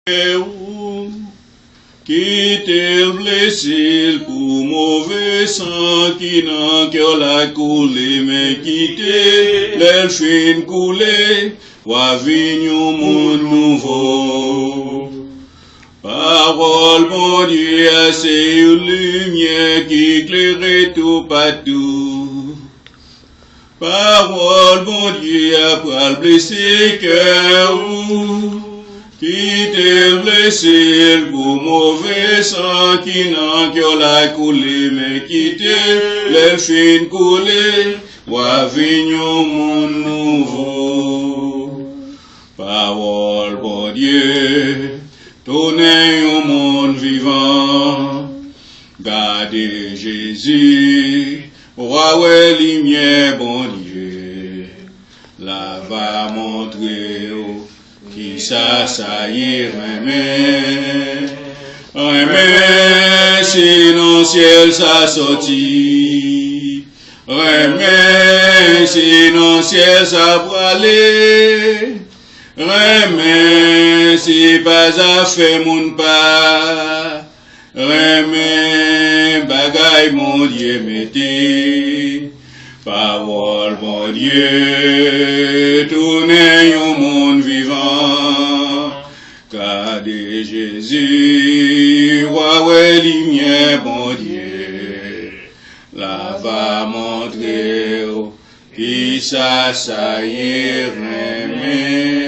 Qui t'est blessé pour mauvais sang, qui n'a cœur la coulé, mais qui t'est l'aile fin coulé, wa vignon mon nouveau. Parole, mon Dieu, c'est une lumière qui éclaire tout partout. Parole, mon Dieu, après blesser cœur, qui t'est blessé pour mauvais sang, qui n'a cœur la coulé, mais qui t'est l'aile fin coulé, wa vignon mon nouveau. Parole, mon Dieu, tournez au monde vivant, gardez Jésus, roi ouais lumière, bon Dieu, là va montrer qui ça y est, remets, sinon ciel ça sorti, remets, sinon ciel ça brûlé, remets, si pas à fait mon pas, remets, bagaille mon Dieu mettez, parole mon Dieu, tournez au monde vivant, gardez Jésus, roi ouais lumière bon Dieu, là va montrer qui ça y est remets.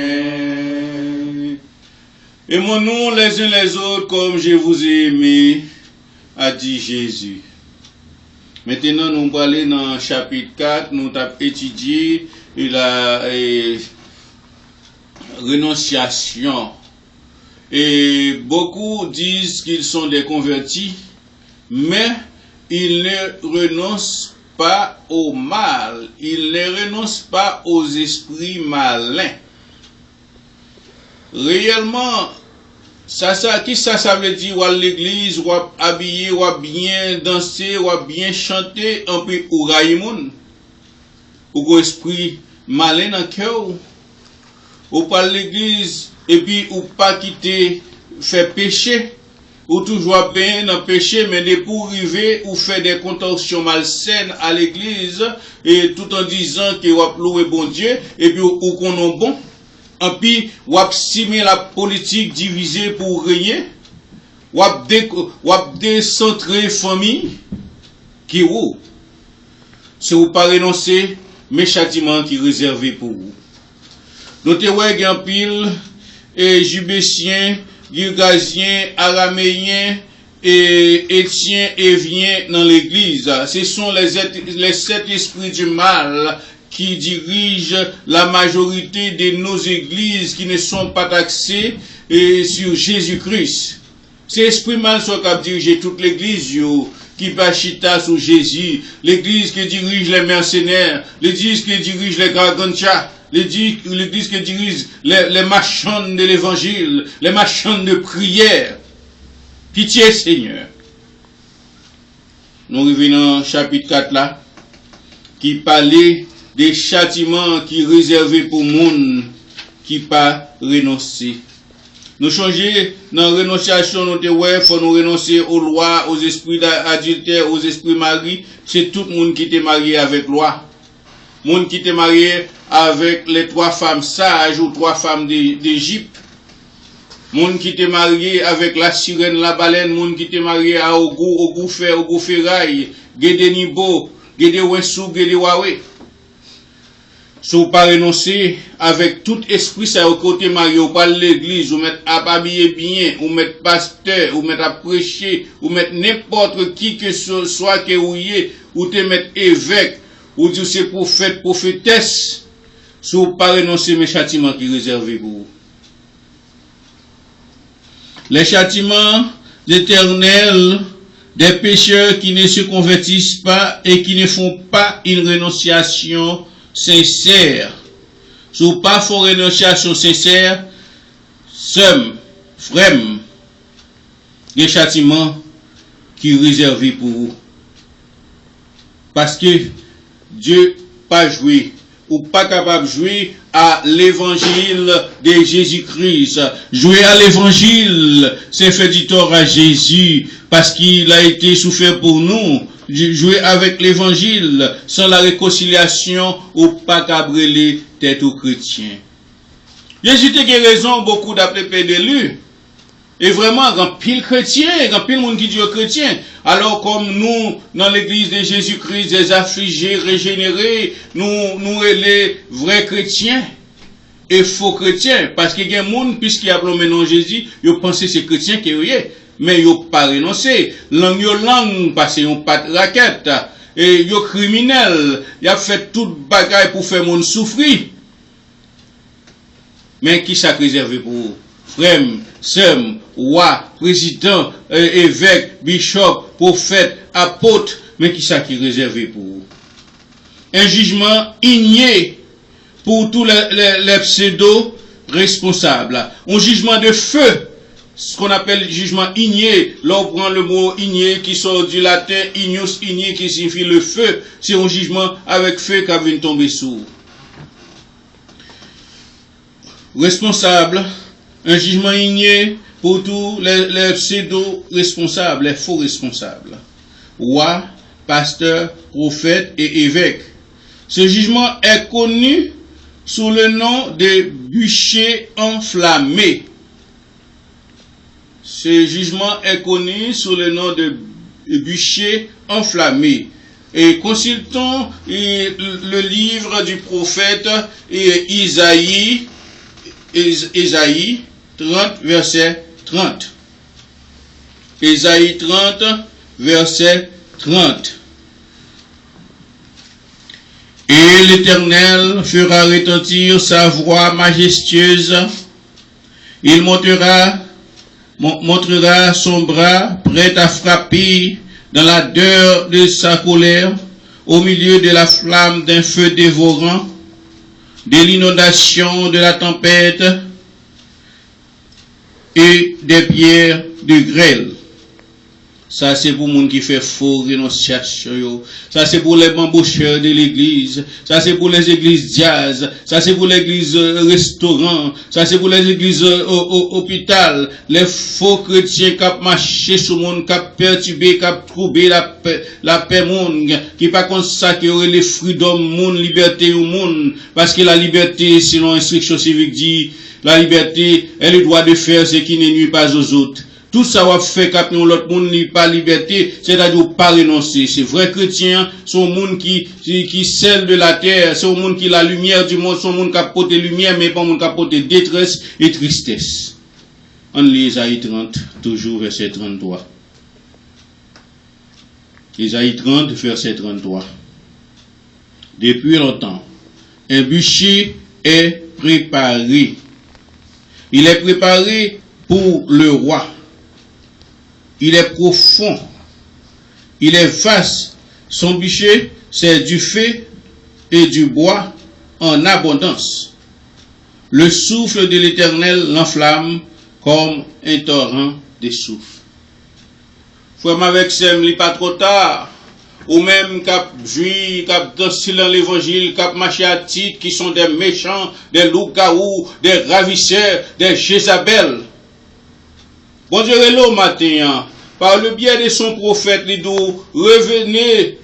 Aimons-nous les uns les autres comme je vous ai aimé, a dit Jésus. Maintenant, nous allons aller dans le chapitre 4, nous avons étudié la renonciation. Et beaucoup disent qu'ils sont des convertis, mais ils ne renoncent pas au mal, ils ne renoncent pas aux esprits malins. Réellement, ça veut dire, ou à l'église, ou à habiller, ou à bien danser, ou à bien chanter, un peu ou raïmoun, ou esprit malin dans le cœur, ou pas l'église, et puis ou pas quitter, faire péché, ou toujours bien dans le péché, mais de pour arriver, ou faire des contorsions malsaines à l'église, et tout en disant que ou a loué bon Dieu, et puis ou qu'on est bon. Et puis, ou ap simer la politique divisée pour régner, ou ap décentrer famille, qui ou, c'est ou pas renoncer, mais châtiment qui est réservé pour vous. Nous te voyons en pile, et Jubétien, Girgasien, Araméen, et Étien, Évien dans l'église. Ce sont les 7 esprits du mal qui dirige la majorité de nos églises qui ne sont pas taxées sur Jésus-Christ. C'est l'esprit mal qui a dirigé toute l'église qui va chita sur Jésus, l'église qui dirige les mercenaires, l'église qui dirige les gargantia, l'église qui dirige les marchands de l'évangile, les marchands de prière. Pitié Seigneur. Nous revenons au chapitre 4 là, qui parlait des châtiments qui réservés pour monde qui pas renoncer. Nous changer dans renonciation, nous faut nous renoncer aux lois, aux esprits d'adultère, aux esprits mariés. C'est tout le monde qui était marié avec loi. Monde qui était marié avec les 3 femmes sages ou 3 femmes d'Égypte. Monde qui était marié avec la sirène, la baleine. Monde qui était marié à au goufferail, Gédénibo, Gédéwessou, Gédéwawe. Si vous pas renoncer avec tout esprit, ça au côté marié, ou pas l'église, ou mettre à habiller bien, ou mettre pasteur, ou mettre à prêcher, ou mettre n'importe qui que ce soit que vous y ou te mettre évêque, ou dire c'est prophète, prophétesse, si vous pas renoncer mes châtiments qui sont réservés pour vous. Les châtiments éternels des pécheurs qui ne se convertissent pas et qui ne font pas une renonciation sincère. Si vous pas font renonciation sincère, frème, des châtiments qui sont réservés pour vous. Parce que Dieu pas joué ou pas capable de jouer à l'évangile de Jésus-Christ. Jouer à l'évangile, c'est faire du tort à Jésus, parce qu'il a été souffert pour nous. Jouer avec l'évangile, sans la réconciliation, ou pas capable de tête aux chrétiens. Jésus a raison, beaucoup d'appeler pédélus. Et vraiment, grand pile chrétien, grand pile monde qui dit chrétien. Alors, comme nous, dans l'église de Jésus-Christ, des affligés, régénérés, nous, les vrais chrétiens et faux chrétiens. Parce qu'il y a des gens, puisqu'il y a le nom Jésus, ils pensent que c'est chrétien qui est, mais ils n'ont pas renoncé. Langue, parce qu'ils n'ont pas de raquette. Et ils sont criminels. Ils ont fait toute bagaille pour faire monde souffrir. Mais qui s'est réservé pour vous? Frère, sœur, roi, président, évêque, bishop, prophète, apôtre, mais qui ça qui est réservé pour vous? Un jugement igné pour tous les pseudo-responsables. Un jugement de feu, ce qu'on appelle jugement igné. Là, on prend le mot igné qui sort du latin, ignus, igné, qui signifie le feu. C'est un jugement avec feu qui vient tomber sous. Responsable, un jugement igné pour tous les pseudo-responsables, les faux responsables. Roi, pasteur, prophète et évêque. Ce jugement est connu sous le nom de bûcher enflammé. Ce jugement est connu sous le nom de bûcher enflammé. Et consultons le livre du prophète Isaïe 30, verset 30. Isaïe 30, verset 30. Et l'Éternel fera retentir sa voix majestueuse. Il montrera son bras prêt à frapper dans l'ardeur de sa colère, au milieu de la flamme d'un feu dévorant, de l'inondation de la tempête et des pierres de grêle. Ça, c'est pour les gens qui font faux rénonciation. Ça, c'est pour les bamboucheurs de l'église. Ça, c'est pour les églises jazz. Ça, c'est pour l'église restaurant. Ça, c'est pour les églises hôpital. Les faux chrétiens qui ont marché sur le monde, qui ont perturbé, qui ont troublé la paix monde, qui pas consacré les fruits d'homme, monde, liberté au monde. Parce que la liberté, selon l'instruction civique dit, la liberté est le droit de faire ce qui ne nuit pas aux autres. Tout ça va faire qu'après l'autre monde n'est pas liberté, c'est-à-dire pas renoncer. C'est vrai chrétien, c'est un monde qui scelle de la terre, c'est un monde qui la lumière du monde, c'est un monde qui apporte lumière, mais pas un monde qui apporte détresse et tristesse. On lit Isaïe 30, toujours verset 33. Isaïe 30, verset 33. Depuis longtemps, un bûcher est préparé. Il est préparé pour le roi. Il est profond, il est vaste. Son bûcher, c'est du feu et du bois en abondance. Le souffle de l'Éternel l'enflamme comme un torrent de souffle. Frère, avec ça, il n'est pas trop tard. Ou même cap joué, cap dansé dans l'évangile, cap marché à titre, qui sont des méchants, des loups-garous, des ravisseurs, des Jézabel. Bon Dieu, le matin, par le biais de son prophète, il dit, revenez,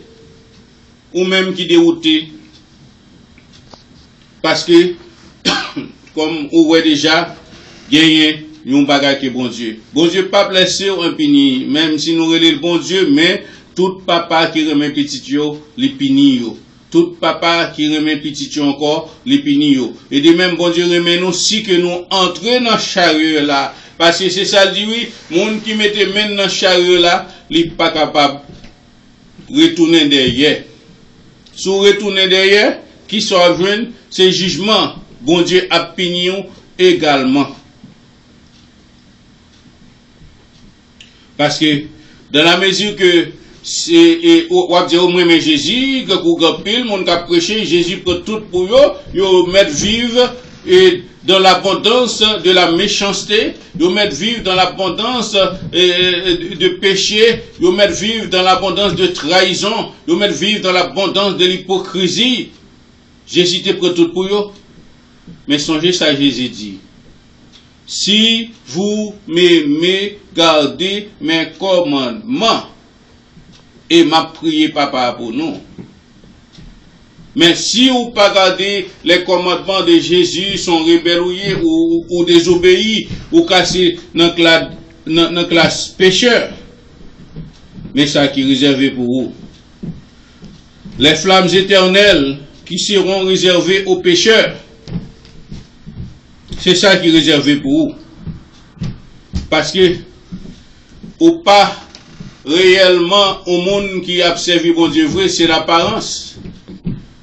ou même qui dérouté. Parce que, comme on voit déjà, gagner un bagage qui est bon Dieu. Bon Dieu pas blessé ou impuni, même si nous relèvons le bon Dieu, mais tout papa qui remet petit yo, les pini yo. Tout papa qui remet petit yo encore, les pini yo. Et de même, bon Dieu remet nous si que nous entrons dans le chariot là. Parce que c'est ça dit oui, monde qui mette main dans le chariot là, il n'est pas capable de retourner derrière. Si vous retournez derrière, qui soit jeune, c'est jugement. Bon Dieu a puni également. Parce que dans la mesure que c'est on va dire au moins mais Jésus que vous pile monde qui a prêché Jésus pour tout pour yo mettre vivre et dans l'abondance de la méchanceté, yo mettre vivre dans l'abondance de péché, yo mettre vivre dans l'abondance de trahison, yo mettre vivre dans l'abondance de l'hypocrisie. Jésus te prend tout pour eux. Mais songez ça, Jésus dit. Si vous m'aimez, gardez mes commandements. Et m'a prié papa pour nous. Mais si vous pas gardez les commandements de Jésus, sont rébellieux ou désobéis, ou cassés dans la classe pécheur, mais ça qui est réservé pour vous. Les flammes éternelles qui seront réservées aux pécheurs, c'est ça qui est réservé pour vous. Parce que, ou pas réellement au monde qui a servi bon Dieu vrai, c'est l'apparence.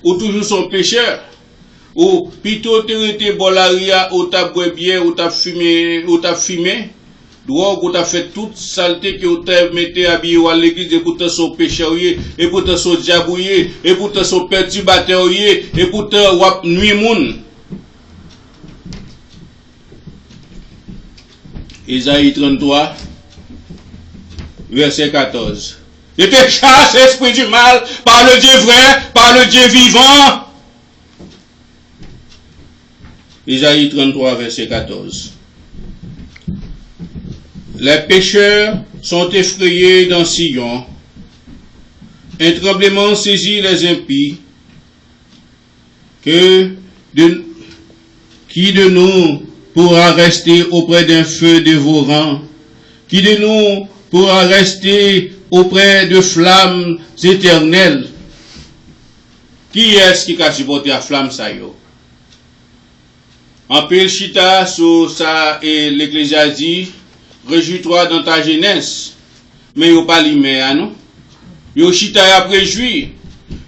Ou toujours son pécheur. Ou plutôt tu été bolaria, ou t'as boire bière, ou t'as fumé, drogue, ou t'as fait toute saleté que ou t'as mis habillé à l'église, et pourtant son pécheur, et pourtant son diabouillé, et pourtant son perturbateur, et pourtant wap nuit moun. Isaïe 33, verset 14. Je te chasse, esprit du mal, par le Dieu vrai, par le Dieu vivant. Isaïe 33, verset 14. Les pécheurs sont effrayés dans Sion. Un tremblement saisit les impies. Qui de nous pourra rester auprès d'un feu dévorant? Qui de nous pourra rester auprès de flammes éternelles? Qui est-ce qui a supporté la flamme ça yo? En pile chita sur ça et l'Ecclésiaste dit, réjouis-toi dans ta jeunesse. Mais yo pas limé à nous. Yo chita a préjoui.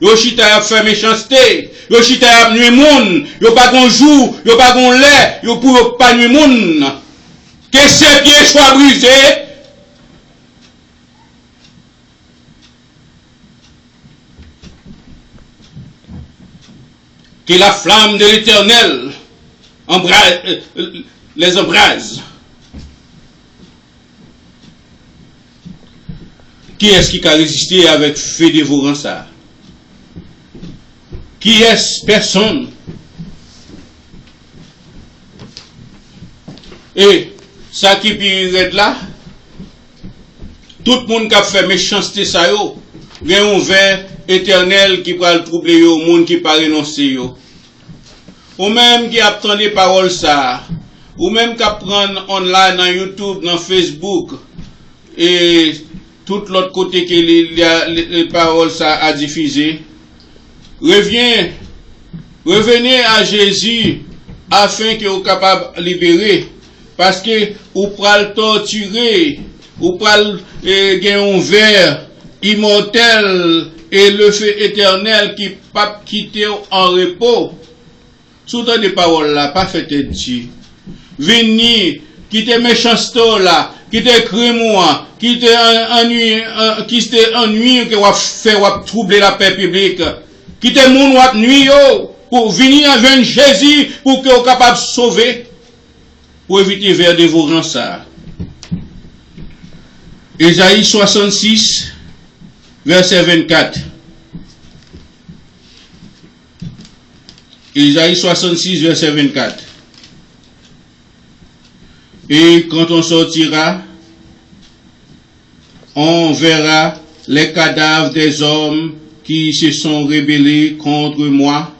Yo chita a fait méchanceté. Yo chita a nuit moun. Yo pas gon jour, yo pas gon lait, yo pour pas nuit moun. Que ses pieds soient brisés. Que la flamme de l'Éternel les embrase. Qui est-ce qui a résisté avec feu dévorant ça? Qui est-ce? Personne. Et ça qui pire là, tout le monde qui a fait méchanceté ça yo, vient un vin éternel qui va le troubler yo, monde qui pas renoncer yo. Ou même qui apprend des paroles ça, ou même qui apprend online dans YouTube, dans Facebook, et tout l'autre côté que les paroles ça a diffusé. Revenez à Jésus afin que vous capable de libérer. Parce que vous pral torturer, vous pral gagner un verre immortel et le feu éternel qui pas quitter en repos. Sous des paroles là, pas fait Dieu. Venez, quittez méchanceté là, quittez crime, quittez ennui que vous fait troubler la paix publique. Quittez moun wap nuit pour venir avec Jésus pour que vous capable de sauver, pour éviter vers dévorant ça. Isaïe 66, verset 24. Isaïe 66, verset 24. Et quand on sortira, on verra les cadavres des hommes qui se sont rebellés contre moi.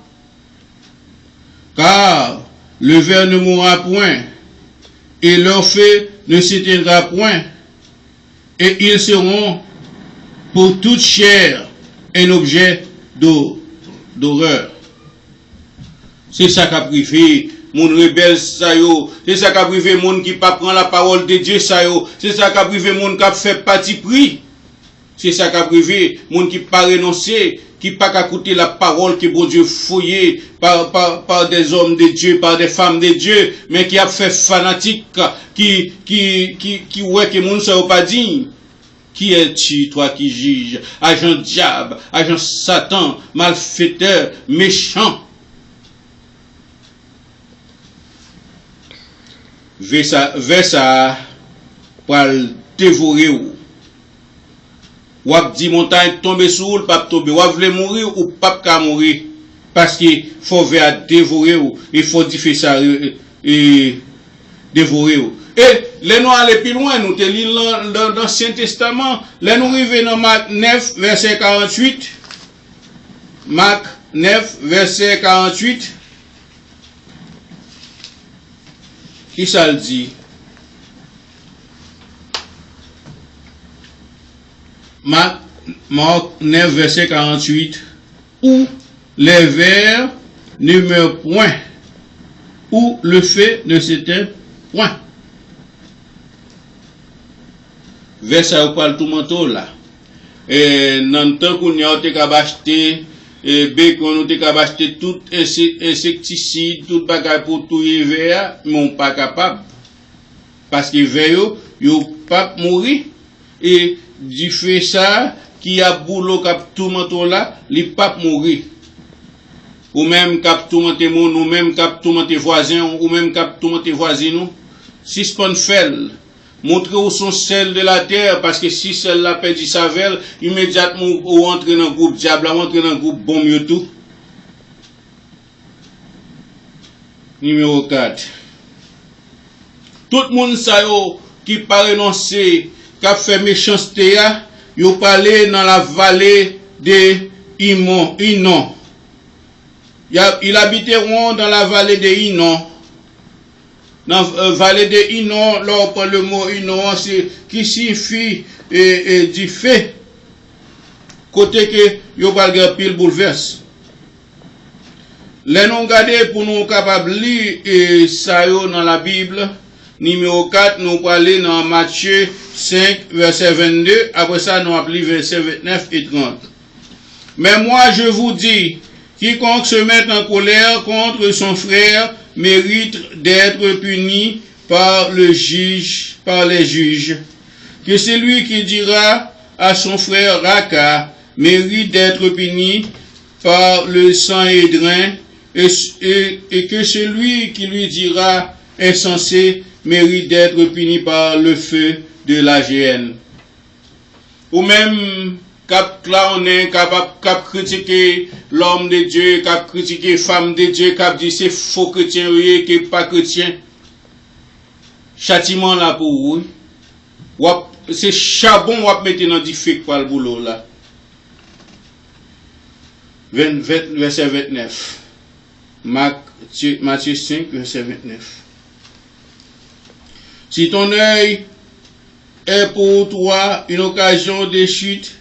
Car le ver ne mourra point, et leur feu ne s'éteindra point, et ils seront pour toute chair un objet d'horreur. C'est ça qu'a privé mon rebelle ça yo, c'est ça qu'a privé mon qui pas prend la parole de Dieu ça yo, c'est ça qu'a privé mon qui fait parti pris. C'est ça qu'a privé mon qui pas renoncer, qui pas qu'à écouter la parole que bon Dieu fouillé par des hommes de Dieu, par des femmes de Dieu, mais qui a fait fanatique, qui ouais que mon ça pas digne. Qui es-tu, toi qui juges, agent diable, agent Satan, malfaiteur, méchant? Vers ça, pour le dévorer ou. Ou ap di montagne tomber sur ou, pas tomber, ou vle mourir ou pas ka mourir. Parce qu'il faut faire dévorer ou, il faut faire ça et dévorer ou. Et les nous aller plus loin, nous te lisons dans l'Ancien Testament, les nous arrivons dans Marc 9, verset 48. Marc 9, verset 48. Qui ça le dit? Marc 9, verset 48. Où les vers ne meurent point, où le feu ne s'éteint point. Verset où parle tout manteau là. Et dans le temps qu'on a été acheté, bacon, on a acheté tout insecticide, tout bagage pour tout les vers, mais on pas capable. Parce que vers yo pas mourir. Et du fait ça, qui a boulot cap tout manteau là, il pas mourir. Ou même cap tout manteau moun, ou même cap tout manteau voisin, ou même cap tout manteau voisin nous. Si spon fel, montrer où sont celles de la terre, parce que si celle-là perdit sa velle, immédiatement ou entrer dans le groupe diable, ou entrer dans le groupe bon mieux tout. Numéro 4. Tout le monde ça yo, qui pas renoncer, qui a fait méchanceté, yo parlé dans la vallée de Inon. Il habitait dans la vallée de Inon. Dans la vallée de Inon, là on parle le mot Inon, c'est qui signifie du fait. Côté que yo parle pile bouleverse. Les non gardés pour nous capables de lire ça dans la Bible. Numéro 4, nous parlons dans Matthieu 5, verset 22. Après ça, nous appelons verset 29 et 30. Mais moi, je vous dis, quiconque se met en colère contre son frère mérite d'être puni par les juges. Que celui qui dira à son frère Raka mérite d'être puni par le Sanhédrin et que celui qui lui dira insensé mérite d'être puni par le feu de la géhenne. Ou même, là on est capable de critiquer l'homme de Dieu, cap critiquer femme de Dieu, cap dit c'est faux chrétien, qui est pas chrétien. Châtiment là pour vous. C'est charbon ou mettre dans du feu pour le boulot là. Verset 29. Matthieu 5, verset 29. Si ton œil est pour toi une occasion de chute,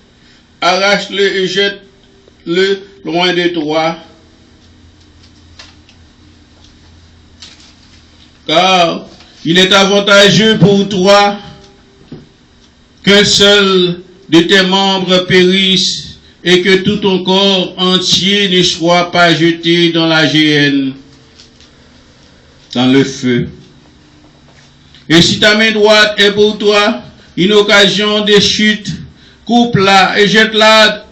arrache-le et jette-le loin de toi. Car il est avantageux pour toi qu'un seul de tes membres périsse et que tout ton corps entier ne soit pas jeté dans la géhenne, dans le feu. Et si ta main droite est pour toi une occasion de chute, coupe-la et jette-la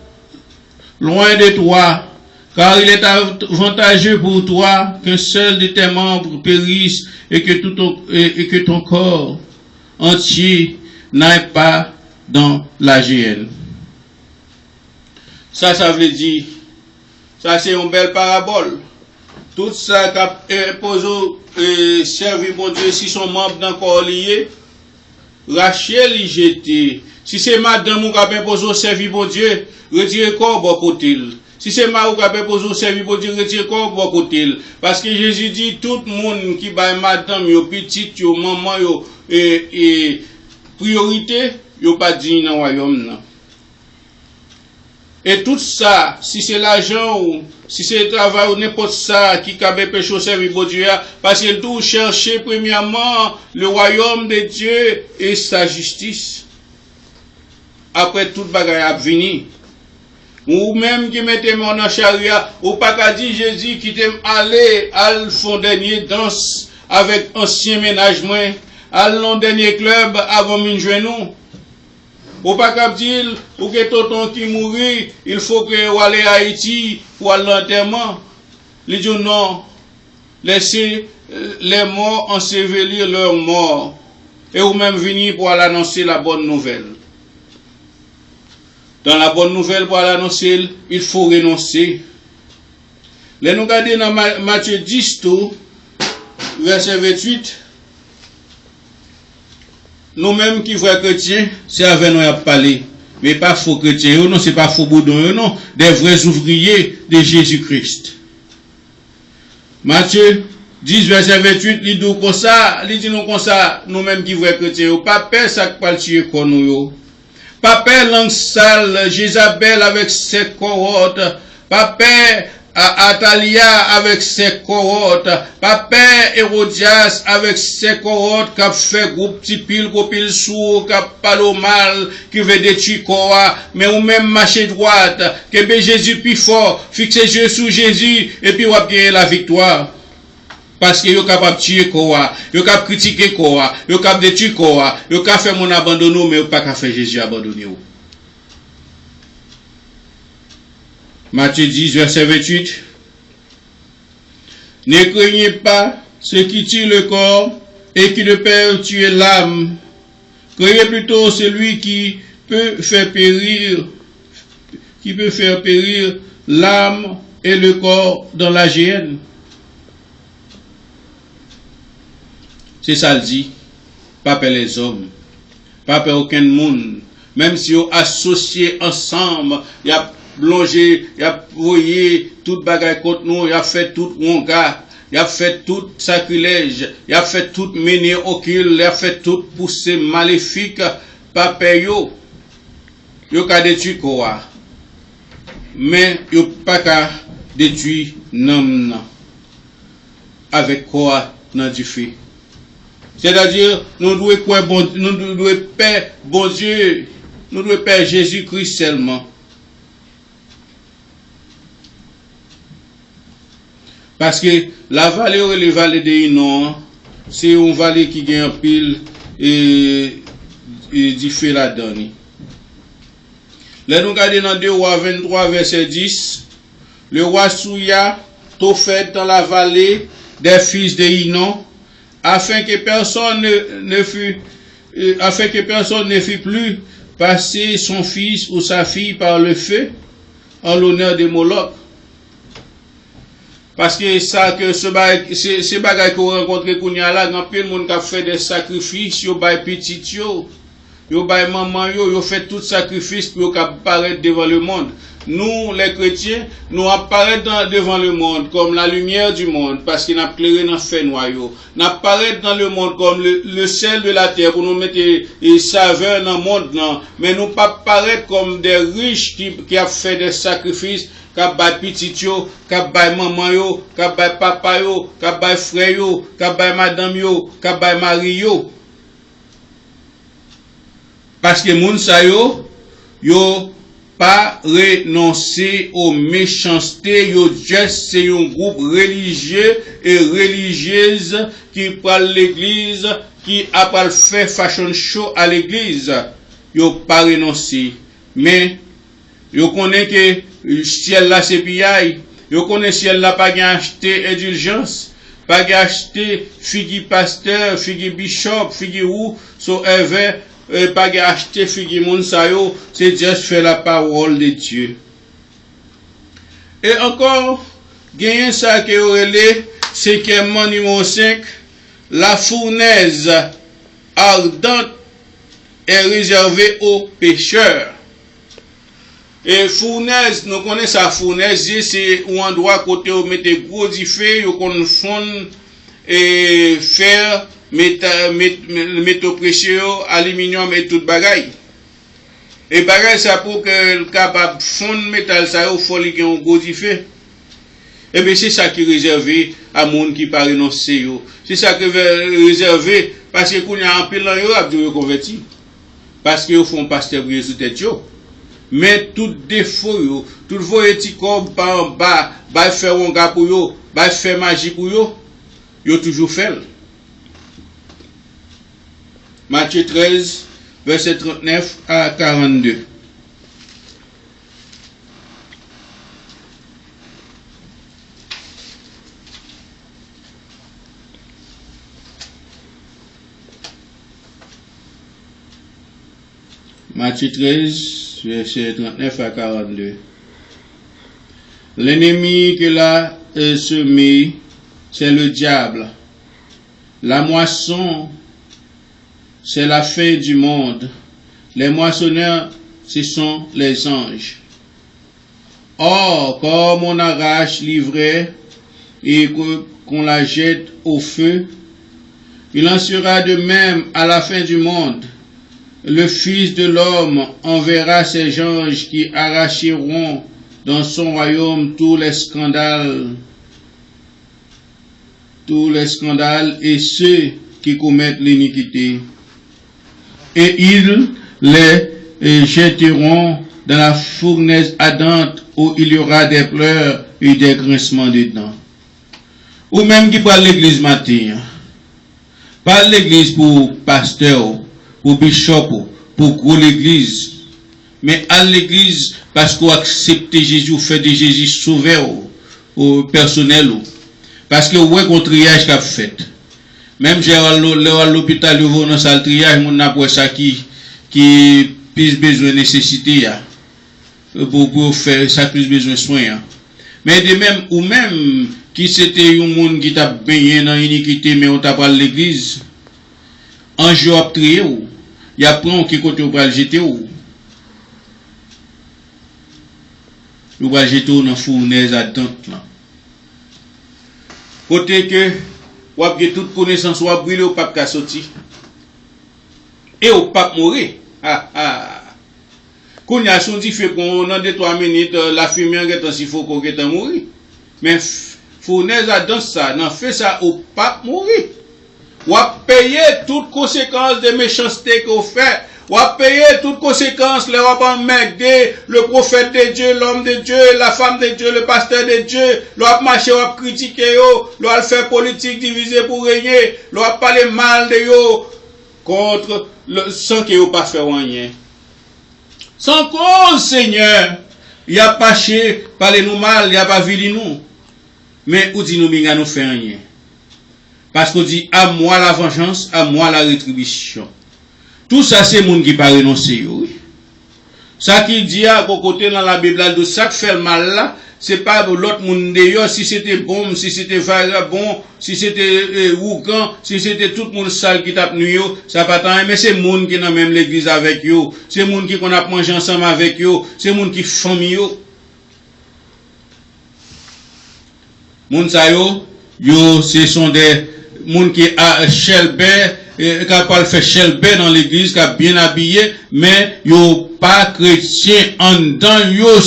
loin de toi, car il est avantageux pour toi qu'un seul de tes membres périsse et que ton corps entier n'aille pas dans la géhenne. Ça veut dire, ça c'est une belle parabole. Tout ça qu'a imposé servir bon Dieu si son membre d'un corps lié, Rachel y jeté. Si c'est madame ou qu'a imposé servir bon Dieu, retirez corps bon côté. Si c'est ma ou qu'a imposé servir bon Dieu, retirez corps bon côté. Parce que Jésus dit tout le monde qui baille madame, yo petit, yo maman, yo priorité, yo pas digne dans le royaume là. Et tout ça, si c'est l'argent ou si c'est le travail ou n'importe ça qui cabe péché au service de Dieu, parce qu'il doit chercher premièrement le royaume de Dieu et sa justice. Après toute bagarre à venir. Ou même qui mettez mon en charia, ou pas qu'à dire Jésus qui t'aime aller à le fond dernier danse avec ancien ménagement, à le dernier club avant min genou. Ou pas qu'à dire, ou que tonton qui mourit, il faut que ou aller à Haïti pour aller à l'enterrement. Il dit non, laissez les morts ensevelir leurs morts. Et ou même venir pour aller annoncer la bonne nouvelle. Dans la bonne nouvelle, pour aller annoncer, il faut renoncer. Là, nous regardons dans Matthieu 10, verset 28. Nous-mêmes qui vrais chrétiens, c'est avec nous à parler. Mais pas faux chrétiens, non, c'est pas faux boudons, non, des vrais ouvriers de Jésus-Christ. Matthieu 10, verset 28, il dit comme ça, nous-mêmes qui vrais chrétiens, pas peur ça qui parle tuer comme nous. Pas peur langue sale, Jézabel avec ses cohortes, pas peur Atalia avec ses cohortes, pas peur Hérodias avec ses cohortes, qui a fait groupe petit pile sourd, qui a parlé mal, qui veut détruire quoi, mais ou même marcher droite, que be Jésus plus fort, fixer les yeux sur Jésus, et puis on va gagner la victoire. Parce que yo capable tuer quoi, yo capable critiquer quoi, yo capable détruire quoi, yo capable faire mon abandonner, mais yo pas capable faire Jésus abandonner. Matthieu 10, verset 28. Ne craignez pas ceux qui tuent le corps et qui ne peuvent tuer l'âme. Craignez plutôt celui qui peut faire périr l'âme et le corps dans la géhenne. C'est ça le dit. Pas peur les hommes. Pas peur aucun monde. Même si on associé ensemble, il y a plongé, il a voyé toute bagaille contre nous, il a fait tout ronga, il a fait tout sacrilège, il a fait tout mené occulte, il a fait tout poussé maléfique, papa yo ka détruit quoi. Mais yo pas ka détruit nam avec quoi dans du feu. C'est-à-dire, nous devons quoi bon, nous devons paix bon Dieu, nous devons paix Jésus-Christ seulement. Parce que la vallée ou les vallées de Inon, c'est une vallée qui gagne en pile et du fait la donne. Là, nous regardons dans 2 Rois 23, verset 10. Le roi Souya tout fait dans la vallée des fils de Inon, afin que personne ne fût plus passer son fils ou sa fille par le feu en l'honneur de Moloch. Parce que ça, que ce bagay qu'on rencontre qu'on y a là, grand peu de monde qui a fait des sacrifices, yo bay petit yo bay maman yo fait tout sacrifice pour yo apparaître devant le monde. Nous, les chrétiens, nous apparaître devant le monde comme la lumière du monde, parce qu'il n'a éclairé dans le fait noyau. Nous apparaître dans le monde comme le sel de la terre, pour nous mettre les saveurs dans le monde, non. Mais nous pas apparaître comme des riches qui ont fait des sacrifices, qui ont bay petit yo, qui ont bay maman yo, qui ont bay papa yo, qui ont bay frère yo, qui ont bay madame yo, qui ont bay mari yo. Parce que moun sa yo pas renoncer aux méchancetés, yo juste c'est un groupe religieux et religieuse qui parle l'église, qui a pas fait fashion show à l'église. Yo pas renoncer. Mais yo connaît que ciel là c'est piaille. Yo connaît ciel là pas gain acheter indulgence, pas gain acheter figi pasteur, figi bishop, figi ou so ever pas acheter figi moun sa yo, c'est juste faire la parole de Dieu. Et encore, gagne ça que relé, c'est que numéro 5, la fournaise ardente est réservée aux pécheurs. Et fournaise, nous connaissons la fournaise, c'est un endroit côté où mettez gros du feu, où on fond et fer, métaux précieux, aluminium et tout bagaille. Et bagaille ça pour que le capable fondre métal ça il faut qu'il y ait un gros feu. Et bien c'est ça qui est réservé à monde qui pas renoncer yo. C'est ça qui est réservé parce que qu'on y a un pile là yo a dû convertir. Parce que ils font pasteur briller sous tête yo. Mais tout défaut yo, tout voyez-ti comme par en bas, ba faire un gars pour yo, ba faire magie pour yo toujours fait. Matthieu 13, verset 39 à 42. Matthieu 13, verset 39 à 42. L'ennemi que la semé, c'est le diable. La moisson, c'est la fin du monde. Les moissonneurs, ce sont les anges. Or, comme on arrache l'ivraie et qu'on la jette au feu, il en sera de même à la fin du monde. Le Fils de l'homme enverra ses anges qui arracheront dans son royaume tous les scandales et ceux qui commettent l'iniquité. Et ils les jetteront dans la fournaise ardente où il y aura des pleurs et des grincements de dents. Ou même qui parle l'église matin, pas l'église pour pasteur, pour bishop, pour gros l'église, mais à l'église parce qu'on accepte Jésus, fait de Jésus sauveur au personnel, parce que ouais qu'on triage qu'a fait. Même j'ai à l'hôpital, vous dans salle triage, mon n'a pas ça qui plus besoin de nécessité pour faire ça plus besoin de soins. Mais de même ou même qui c'était un monde qui t'a baigné dans l'iniquité, mais on t'a pas l'église, un jour à trier ou, il y a plein qui côté ou pas le jeter ou. Ou va jeter dans la fournaise ardente là. Côté que, ou a toute connaissance, ou a brûlé au pape qui sorti. Et au pape mourir. Quand il y a son dit fait qu'on dans 2-3 minutes, la fumée est si faut qu'on est mourir. Mais fournaise ardente ça, non fait ça au pape mourir. Ou a payé toutes conséquences des méchancetés qu'on fait. Ou a payé toutes conséquences, les rabbins McD, le prophète de Dieu, l'homme de Dieu, la femme de Dieu, le pasteur de Dieu, l'on marché, l'on critiqué, l'on fait politique divisée pour régner, l'on parlé mal de yo contre, sans que yo pas fait rien. Sans cause, Seigneur, il a pas ché, parler nous mal, il a pas vu nous. Mais ou dit nous, nous fait rien. Parce qu'on dit, à moi la vengeance, à moi la rétribution. Tout ça, c'est le monde qui pas renoncer. Oui. Ça qui dit à côté dans la Bible, de ça qui fait le mal là, c'est pas l'autre monde d'ailleurs, si c'était bon, si c'était vagabond, si c'était ougan, si c'était tout le monde sale qui tape nous, ça pas tant, mais c'est le monde qui est dans même l'église avec eux, c'est le monde qui qu'on a mangé ensemble avec eux, c'est le monde qui famille eux. Monde ça yo, ce sont des monde qui a chelbert, capable faire chelbert dans l'église, qui a bien habillé, mais yo pas chrétien en dedans, yo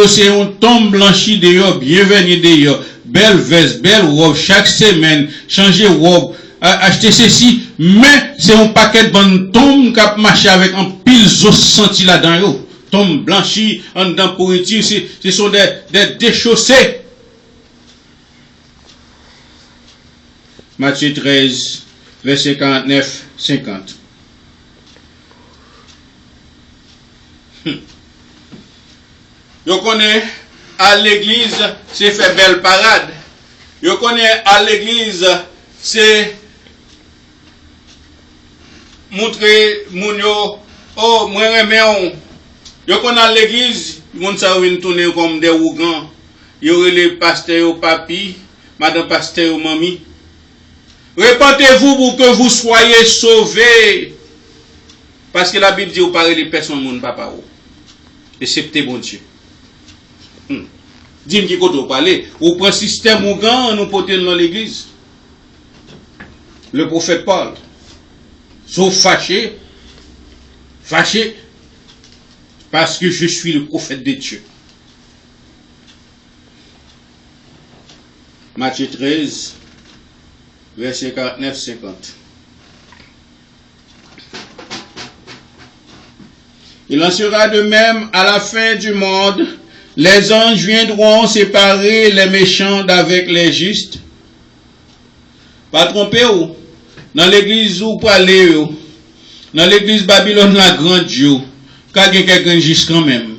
c'est un tombe blanchi d'ailleurs, bienvenue d'ailleurs, belle veste, belle robe, chaque semaine, changer robe, acheter ceci, mais c'est un paquet de bonnes tombes qui a marché avec un pile os senti là-dedans yo, tombe blanchi en dedans pourriture, ce sont des déchaussés. Matthieu 13, verset 49-50. Yo connaît à l'église, c'est fait belle parade. Yo connaît à l'église, c'est montrer moun yo, oh, moi remè on. Yo connaît à l'église, moun sa vient tourner comme des ougans. Yo les pasteurs au papi, madame pasteur au mami. Répentez-vous pour que vous soyez sauvés. Parce que la Bible dit, vous parlez de personnes, mon papa. Excepté bon Dieu. Dis-moi qui vous parlez. Vous prenez système ou grand, nous portez dans l'église. Le prophète Paul. Sauf fâché. Fâché. Parce que je suis le prophète de Dieu. Matthieu 13. Verset 49-50. Il en sera de même à la fin du monde. Les anges viendront séparer les méchants d'avec les justes. Pas tromper ou. Dans l'église où parler ou. Dans l'église Babylone la grande Dieu. Quelqu'un juste quand même.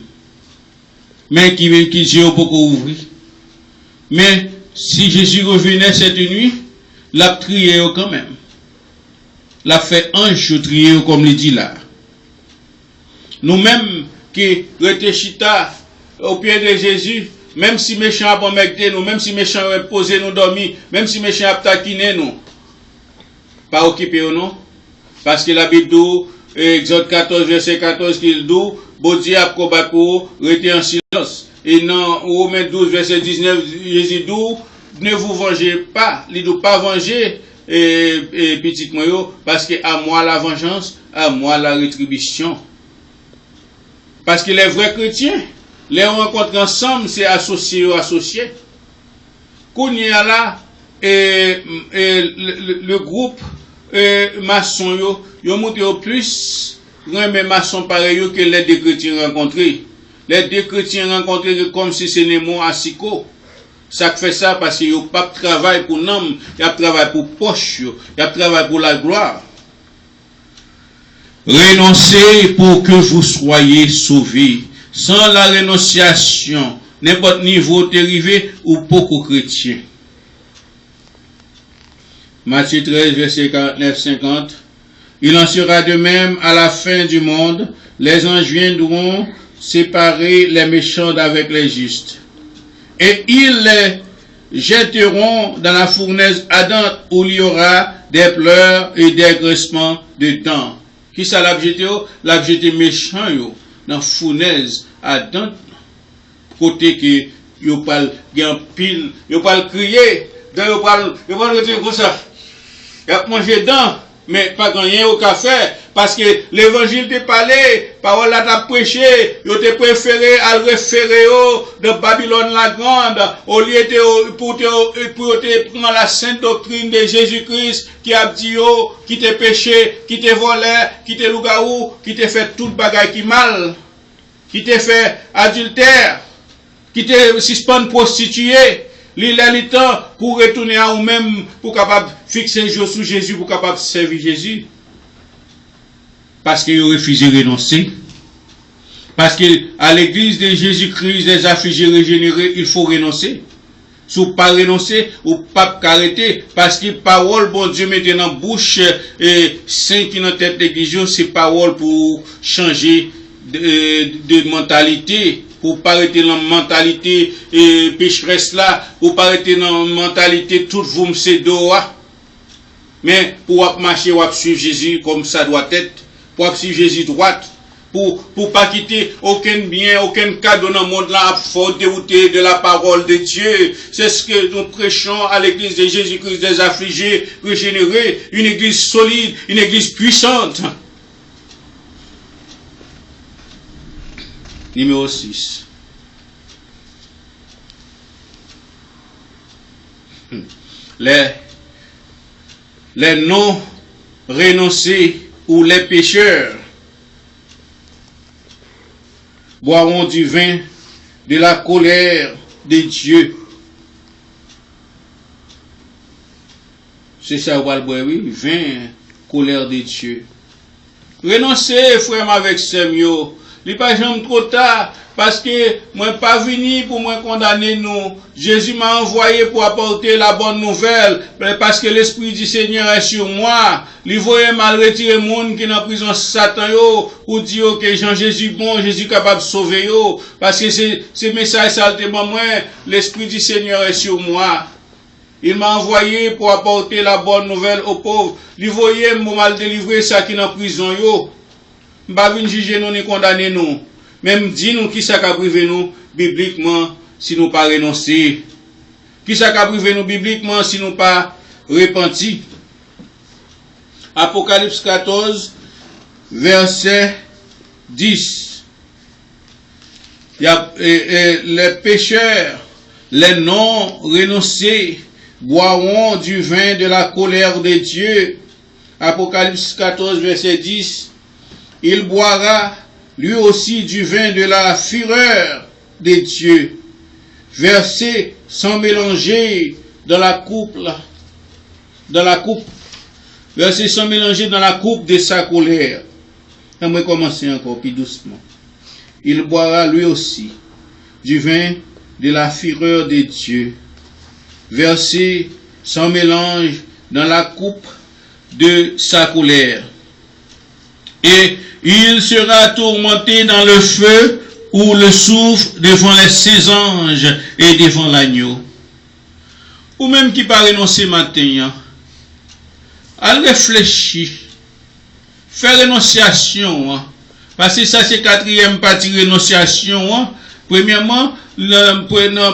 Mais qui Dieu pour ouvrir. Mais si Jésus revenait cette nuit, l'a trié quand même. L'a fait ange trié comme il dit là. Nous-mêmes qui réfléchissons au pied de Jésus, même si méchant a embêté nous, même si méchant a posé nous dormir, même si méchant a taquiné nous, pas occupé ou non, parce que la Bible dit, Exode 14, verset 14, qu'il dit, bon Dieu a combattu pour rester en silence. Et dans Romains 12, verset 19, Jésus dit, ne vous vengez pas, il ne doit pas venger, petit moyo, parce que à moi la vengeance, à moi la rétribution. Parce que les vrais chrétiens, les rencontres ensemble, c'est associé ou associé. Qu'on y a là, le groupe maçon, yo monté au plus, mais maçon pareil que les deux chrétiens rencontrés. Les deux chrétiens rencontrés comme si c'est des mots asiko. Ça fait ça parce qu'il n'y a pas de travail pour l'homme, il y a travail pour poche, il y a travail pour la gloire. Renoncez pour que vous soyez sauvés. Sans la rénonciation, n'importe niveau dérivé ou beaucoup chrétien. Matthieu 13, verset 49-50. Il en sera de même à la fin du monde. Les anges viendront séparer les méchants d'avec les justes. Et ils les jetteront dans la fournaise ardente où il y aura des pleurs et des grincements de dents. Qui ça l'a jeté? L'a jeté méchant yo dans la fournaise ardente. Côté que yo parle gen pile, yo parle crier, yo parle retirer comme ça. Y a mangé dedans, mais pas rien au café, parce que l'évangile te parlé, parole là t'a prêché, yo te préféré à référer de Babylone la grande, au lieu de pour te prendre la sainte doctrine de Jésus-Christ, qui a dit qui te péché, qui te volé, qui te lougaou, qui te fait toute bagaille qui mal, qui te fait adultère, qui te suspend prostitué. Il a le temps pour retourner à vous-même, pour capable fixer un jour sous Jésus, pour capable servir Jésus. Parce qu'il refuse de renoncer. Parce qu'à l'église de Jésus-Christ, des affligés régénérés, il faut renoncer. Si vous ne pas renoncer, ou pas arrêter, parce que parole, bon Dieu, mettez dans la bouche, et saint qui dans la tête de l'église, c'est parole pour changer de mentalité. Pour pas arrêter dans la mentalité pécheresse là, pour pas arrêter dans la mentalité tout vous me doa. Mais pour marcher, ou suivre Jésus comme ça doit être, pour suivre Jésus droite, pour pas quitter aucun bien, aucun cadeau dans le monde là, faut dérouter de la parole de Dieu. C'est ce que nous prêchons à l'église de Jésus-Christ des affligés, régénérés, une église solide, une église puissante. Numéro 6. Les non renoncés ou les pécheurs boiront du vin de la colère de Dieu. C'est ça, on va le boire, oui, vin, colère de Dieu. Renoncez, frère, avec ce mieux. Il n'est pas jamais trop tard, parce que moi pas venu pour moi condamner nous. Jésus m'a envoyé pour apporter la bonne nouvelle, parce que l'Esprit du Seigneur est sur moi. Il voyait mal retirer monde qui est en prison Satan yo, pour dire que Jean-Jésus bon, Jésus capable de sauver yo, parce que c'est message saltement moi, l'Esprit du Seigneur est sur moi. Il m'a envoyé pour apporter la bonne nouvelle aux pauvres. Il voyait mon mal délivrer ça qui est en prison yo. Pas venir juger nous ni condamner nous. Même dis nous qui ça qu'a privé nous bibliquement si nous pas renoncer. Qui ça qu'a privé nous bibliquement si nous pas repenti. Apocalypse 14 verset 10. Il y a les pécheurs, les non renoncés boiront du vin de la colère de Dieu. Apocalypse 14 verset 10. Il boira lui aussi du vin de la fureur de Dieu, versé sans mélanger dans la coupe, versé sans mélanger dans la coupe de sa colère. On va commencer encore plus doucement. Il boira lui aussi du vin de la fureur de Dieu, versé sans mélange dans la coupe de sa colère. Et il sera tourmenté dans le feu ou le souffle devant les saints anges et devant l'agneau. Ou même qui pas renoncer matin, à réfléchir, faire rénonciation, parce que ça c'est quatrième partie rénonciation. Premièrement,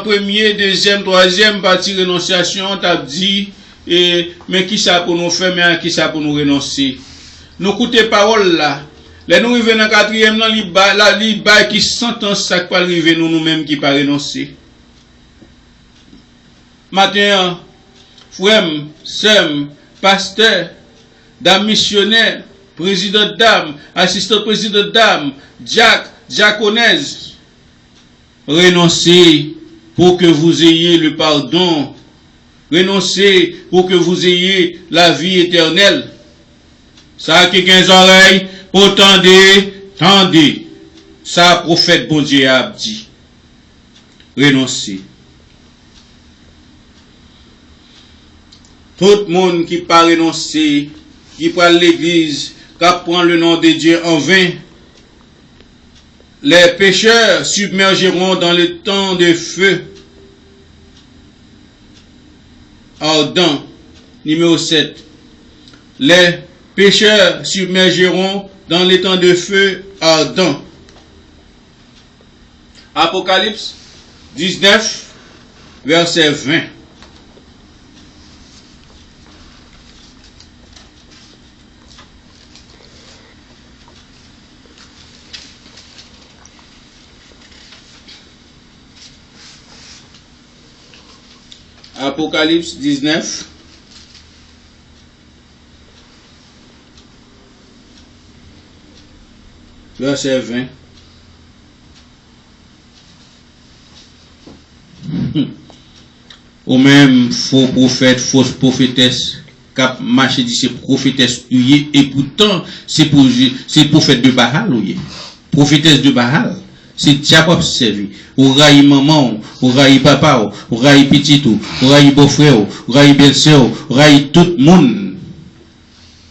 premier, deuxième, troisième partie rénonciation, t'as dit, mais qui ça pour nous faire, mais qui ça pour nous renoncer? Nous écoutez parole là. Les nous arrivons dans le quatrième, là, li ba qui sentence ça qui va arriver nous-mêmes qui pas renoncer. Matin, frère, sœur, pasteur, dame missionnaire, président dame, assistant président dame, diaconesse, renoncez pour que vous ayez le pardon. Renoncez pour que vous ayez la vie éternelle. Ça a quelqu'un oreilles pour tendez. Ça prophète bon Dieu a dit. Renoncez. Tout le monde qui pas renoncer, qui prend l'église, qui prend le nom de Dieu en vain, les pécheurs submergeront dans le temps de feu ardent. Numéro 7. Les pécheurs submergeront dans les temps de feu ardent. Apocalypse 19, verset 20. Apocalypse 19, verset 20. Ou même faux prophète, fausse prophétesse, cap marché dit c'est prophétesse et pourtant c'est prophète de Baal ou prophétesse de Baal. C'est diable observé. Ou raï maman, ou raï papa, ou raï petit, ou raï beau-frère, ou raï belle-sœur, ou raï tout le monde.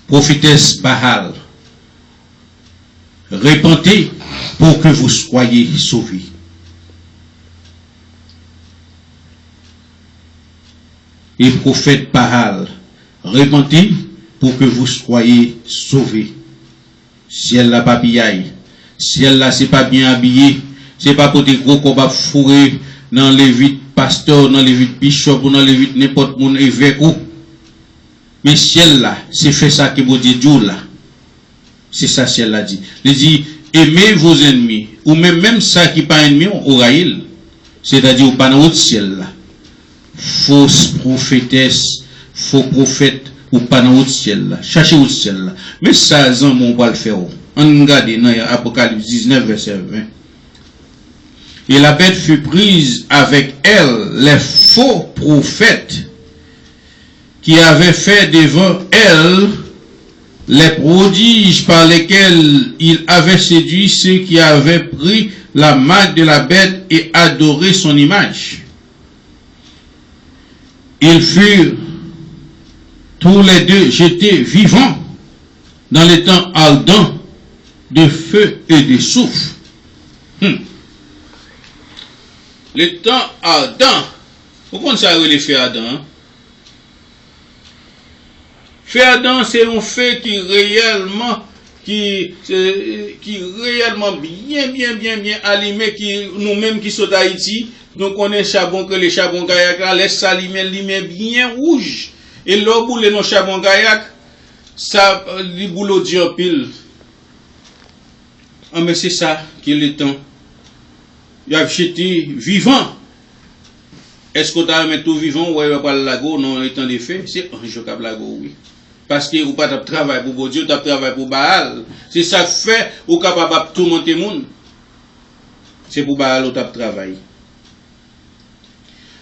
Prophétesse Baal. Répentez pour que vous soyez sauvés. Et prophète Baal, répentez pour que vous soyez sauvés. Ciel la papillaille. Si elle là, c'est pas bien habillé, c'est pas pour des gros combats fourrés dans les vides pasteurs, dans les vides bishops, ou dans les vides n'importe mon évêque ou. Mais si elle là, c'est fait ça que mon Dieu dit là. C'est ça si elle l'a dit. Il dit, aimez vos ennemis, ou même ça qui pas ennemi, ou raïl. C'est-à-dire, ou pas dans votre ciel là. Fausse prophétesse, faux prophète, ou pas dans votre ciel là. Cherchez votre ciel là. Mais ça, on va le faire. On regarde dans Apocalypse 19, verset 20. Et la bête fut prise avec elle les faux prophètes qui avaient fait devant elle les prodiges par lesquels il avait séduit ceux qui avaient pris la marque de la bête et adoré son image. Ils furent tous les deux jetés vivants dans les temps ardents de feu et de souffle. Le temps ardent. Pourquoi ça les feux ardents? Feu ardent, c'est un feu qui réellement bien allumé, qui nous-mêmes qui sommes d'Haïti, nous connaissons charbon que les charbons gaillac là, laisse ça allumer bien rouge. Et là, boule nos charbons gaillac, ça, les boulots d'yeux pile. Ah, mais c'est ça qui est le temps. Il a acheté vivant. Est-ce qu'on t'a mis tout vivant ou il va pas le lago non le temps de fait? C'est un jeu cap lago, oui. Parce que ou pas de travail pour Dieu, tu as travail pour Baal. C'est ça fait ou capable de tout monter monde. C'est pour Baal ou tu as travail.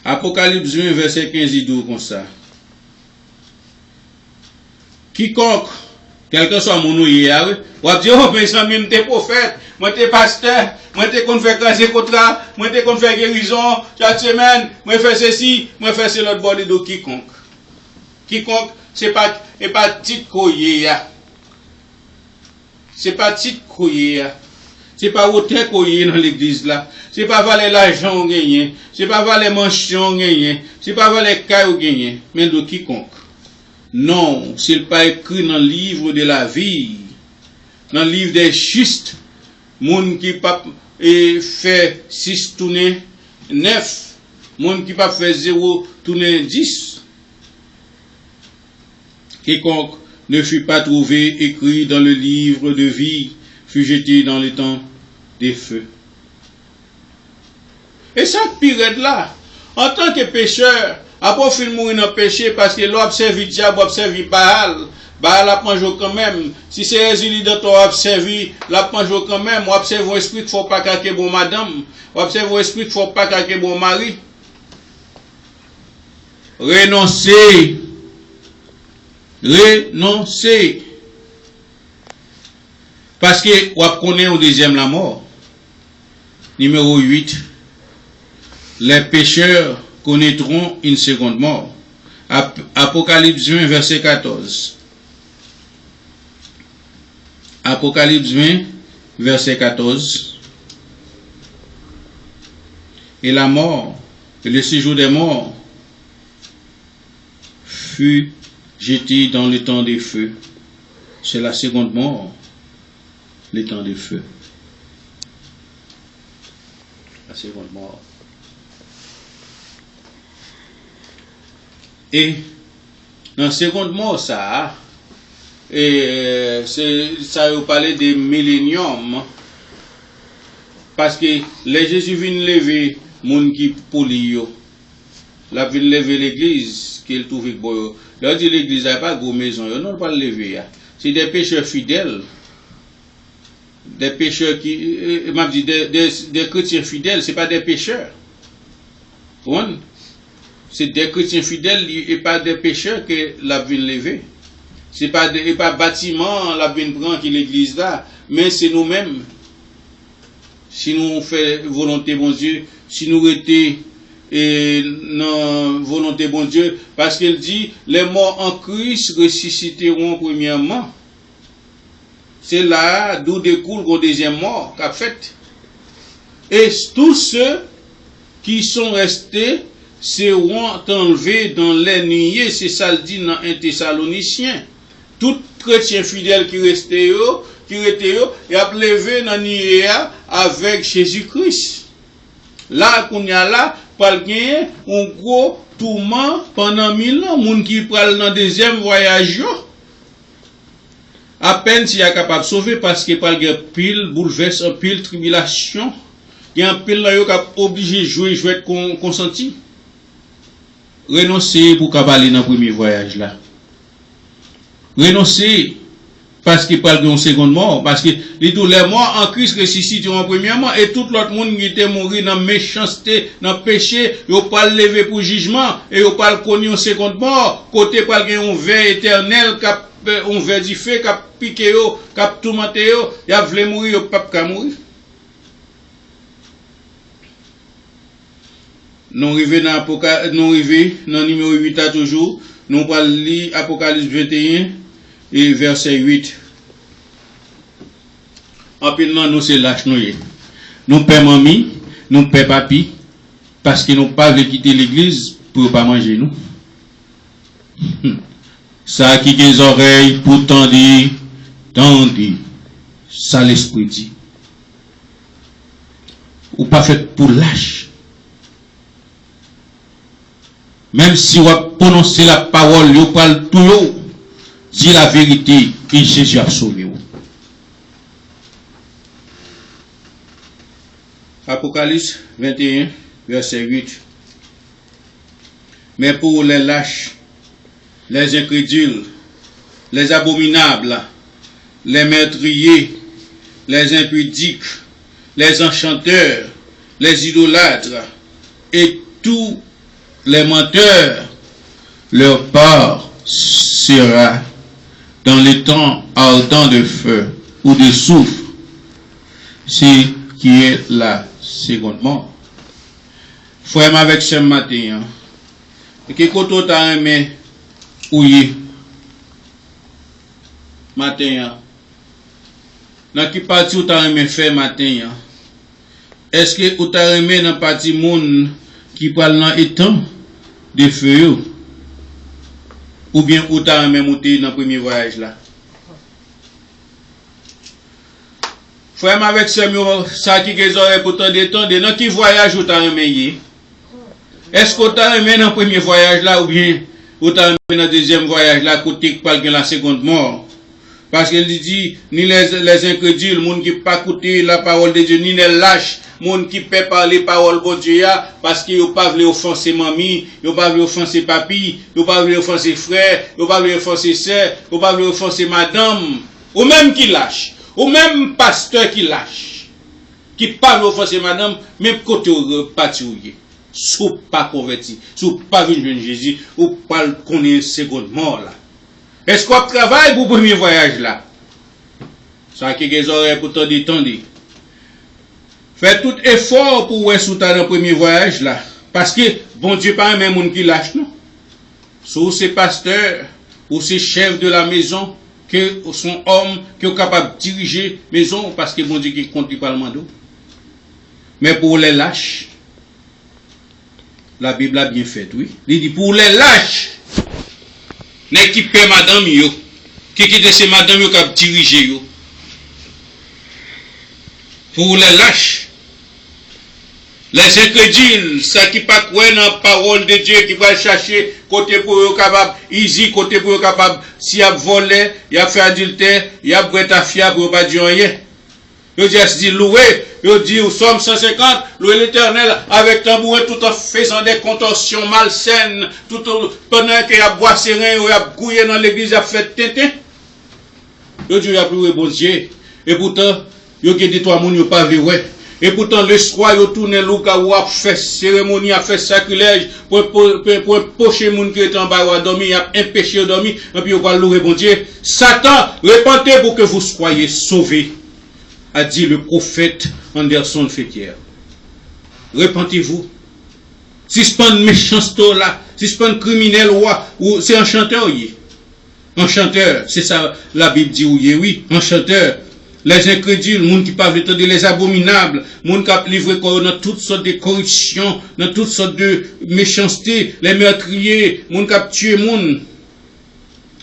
Apocalypse 20, verset 15 et 12 comme ça. Quiconque, quel que soit mon nom hier, ou a dit, oh, mais ça même t'es prophète, moi t'es pasteur, moi t'es qu'on fait craser contrat, moi t'es qu'on fait guérison, chaque semaine, moi fais ceci, moi fais ce l'autre bord de quiconque. Quiconque, c'est pas petit coyer. C'est pas petit coyer. C'est pas au tête qu'on y est dans l'église là. C'est pas valer l'argent on gagne. C'est pas valer manchon on gagne. C'est pas valer caille on gagne. Mais de quiconque. Non, c'est pas écrit dans le livre de la vie. Dans le livre des justes. Moun qui pas fait 6 tournées 9. Moun qui pas fait 0 tourner 10. Quiconque ne fut pas trouvé écrit dans le livre de vie fut jeté dans le temps des feux. Et ça pire là, en tant que pécheur, après film mourir dans le péché parce que l'observe le diable, observe Baal, Baal a mangé quand même. Si c'est résilié dans ton observe, l'a mangé quand même. Observe l'esprit qu'il faut pas caquer bon madame, observe l'esprit qu'il faut pas caquer bon mari. Renoncer. Renoncer. Parce que on connaît au deuxième la mort. Numéro 8. Les pécheurs connaîtront une seconde mort. Apocalypse 20, verset 14. Apocalypse 20, verset 14. Et la mort, et le séjour des morts, fut jeté dans le temps des feux. C'est la seconde mort, le temps des feux. La seconde mort. Et dans la seconde mort, ça vous parle de millénium. Parce que les Jésus viennent lever moun qui poli yo. La vient lever l'église qu'il trouve boyo. Là dit l'église n'a pas gros maison, yo non pas lever. C'est des pécheurs fidèles. Des pécheurs qui m'a dit des chrétiens fidèles, c'est pas des pécheurs. Bon? C'est des chrétiens fidèles et pas des pécheurs que la vient lever. C'est pas pas bâtiment la vient prendre qui l'église là, mais c'est nous-mêmes. Si nous faisons volonté bon Dieu, si nous étions dans volonté bon Dieu, parce qu'il dit les morts en Christ ressusciteront premièrement. C'est là d'où découle la deuxième mort qu'a fait. Et tous ceux qui sont restés seront enlevés dans les nuées, c'est ça le dit dans un Thessaloniciens. Tout chrétien fidèle qui restait et a levé dans nuée avec Jésus-Christ. Là, qu'on y a là, pas gagner un gros tourment pendant 1000 ans, moun qui pral dans deuxième voyage. À peine s'il est capable de sauver parce qu'il pas de pile bouleverse, un pile tribulation. Il y a un pile là qui est obligé de jouer consenti. Renoncer pour cavaler dans le premier voyage là. Renoncer parce qu'il parle de second mort, parce que les morts en Christ ressusciteront premièrement et tout l'autre monde qui était mort dans méchanceté, dans péché, ils pas levé pour jugement et ils pas connu en seconde mort, côté pas un ver éternel cap un ver du feu cap piqué yo, cap tourmenté yo, y a voulu mourir, yo pas ka mourir. Nous arrivons dans numéro 8 à toujours, nous allons lire Apocalypse 21 et verset 8. En plus, nous c'est lâche nous. Nous père mamie, nous père papi, parce que nous pas quitter l'église pour pas manger nous. Ça qui des oreilles pour tendre, ça l'esprit dit. Ou pas fait pour lâche. Même si vous prononcez la parole, vous parlez tout haut, dit la vérité et Jésus a sauvé vous. Apocalypse 21, verset 8. Mais pour les lâches, les incrédules, les abominables, les meurtriers, les impudiques, les enchanteurs, les idolâtres et tous les menteurs, leur part sera dans les temps ardents de feu ou de soufre, c'est qui est la seconde mort. Frère avec ce matin, et que quand on t'a aimé, oui, matin, dans qui parti ou t'as aimé faire matin? Est-ce que ou t'as aimé dans parti monde qui parle dans étang de feu? Ou bien ou t'as aimé monter dans le premier voyage là? Frère avec ça qui les oreilles pour tant détendre, dans qui voyage ou t'as aimé? Est-ce que tu as aimé dans le premier voyage là ou bien ou tu as aimé dans le deuxième voyage là côté qui parle de la seconde mort? Parce qu'il dit, ni les incrédules, les gens qui ne pas écouter la parole de Dieu, ni les lâches, les gens qui ne peuvent pas les paroles de Dieu, parce qu'ils ne peuvent pas offenser mamie, ils ne peuvent pas offenser papi, ils ne peuvent pas offenser frère, ils ne peuvent pas offenser sœur, ils ne peuvent pas offenser madame, ou même qui lâche, ou même pasteur qui lâche, qui parle offenser madame, même côté patrouille. Si vous pas converti, si vous pas venu de Jésus, ou pas connaître seconde mort là. Est-ce qu'on travaille pour le premier voyage là? Ça qui les oreilles pour t'en détendre. Faites tout effort pour être sous dans le premier voyage là. Parce que bon Dieu pas un même monde qui lâche non. Sous ces pasteurs ou ces chefs de la maison que sont hommes qui sont capables de diriger maison parce que bon Dieu qui compte du parlement d'eau. Mais pour les lâches, la Bible a bien fait, oui. Il dit pour les lâches, l'équipe madame yo, qui quitte ces madame yo qui a dirigé yo. Pour les lâches, les incrédules, ça qui pas croire dans la parole de Dieu, qui va chercher côté pour eux capable, easy, côté pour eux capable, s'il y a volé, il y a fait adultère, il y a brûlé ta fille pour pas dire rien. Il dit louer, il dit au Somme 150, louer l'Éternel avec tambourin tout en faisant des contorsions malsaines, tout pendant qu'il y a bois serein, il y a gouillé dans l'église, il a fait tintin. Il dit il y a plus bon Dieu. Et pourtant, il y a dit toi, moun, il n'y a pas vu, ouais. Et pourtant, le soir, il tourne l'ouka ou a fait cérémonie, a fait sacrilège pour pocher moun qui est en bas ou a dormi, il a empêché de dormir, et puis il va louer bon Dieu. Satan, répentez pour que vous soyez sauvés, a dit le prophète Anderson Fetière. Repentez-vous. Si ce n'est pas un méchanceté là, si ce n'est pas un criminel ou c'est un chanteur, oui. Un chanteur, c'est ça la Bible dit, oui, un chanteur. Les incrédules, les gens qui peuvent entendre les abominables, les gens qui ont livré dans toutes sortes de corruptions, dans toutes sortes de méchanceté, les meurtriers, les gens qui ont tué les gens.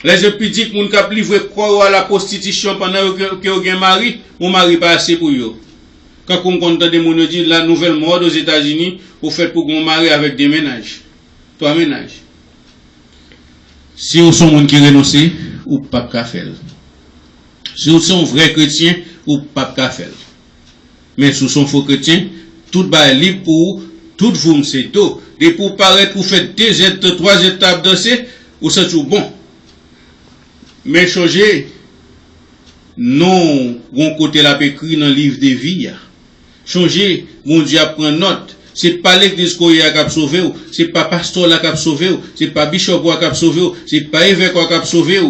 Les impudiques, les gens qui ont livré à la prostitution pendant que vous avez un mari, mon mari pas assez pour eux. Quand on entend des gens dire la nouvelle mode aux États-Unis, vous faites pour qu'on marie avec des ménages. Trois ménages. Si vous sont gens qui renoncent, ou pas qu'à faire. Si vous sont vrais chrétiens, ou pas qu'à faire. Mais si vous sont faux chrétiens, tout est libre pour tout vous, c'est tout. Et pour paraître, pour faire 2 étapes, 3 étapes danser, ou c'est tout bon. Mais changer, non, bon côté la écrit dans le livre de vie. Changer, mon Dieu prend note. C'est pas l'église qui a sauvé, c'est pas pasteur qui a sauvé, c'est pas bishop qui a sauvé, c'est pas évêque qui a sauvé,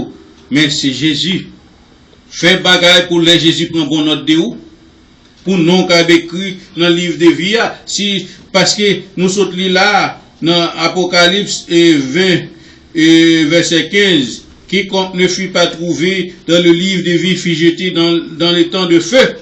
mais c'est Jésus. Fait bagaille pour les Jésus prend bon note de où? Pour non qu'a écrit dans le livre de vie, si, parce que nous sommes là, dans Apocalypse 20, verset 15, quiconque ne fut pas trouvé dans le livre de vie fut jeté dans les temps de feu.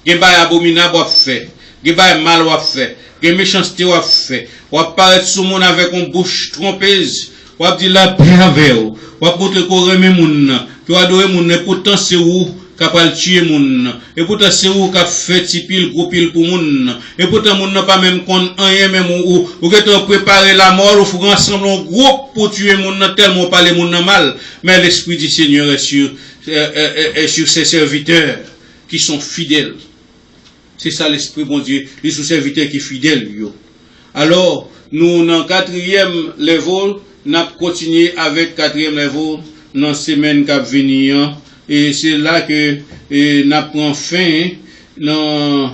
Il y a abominable à faire. Il y a mal à faire. Il y a méchanceté à faire. On va paraître sur le monde avec une bouche trompeuse. On va dire la paix avec vous. On va montrer qu'on remet moun. Qu'on adore moun. Et pourtant c'est vous qui a tué moun. Et pourtant c'est vous qui a fait petit pile, gros pile pour moun. Et pourtant moun n'a pas même compte rien même ou que préparer la mort ou faut ensemble un groupe pour tuer moun tellement pas les moun mal. Mais l'esprit du Seigneur est sur ses serviteurs qui sont fidèles. C'est ça l'esprit, bon Dieu, les sous-serviteurs qui sont fidèles. Alors, nous, dans le 4e level, nous avons continué avec 4e level dans la semaine qui va venir. Et c'est là que nous prenons fin dans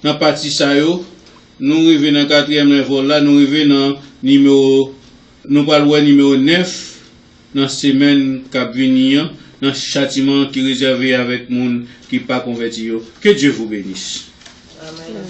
la partie ça. Nous arrivons dans le 4e level là, nous arrivons dans numéro 9 dans la semaine qui va venir. Dans ce châtiment qui est réservé avec les gens qui ne sont pas convertis. Que Dieu vous bénisse. Amen.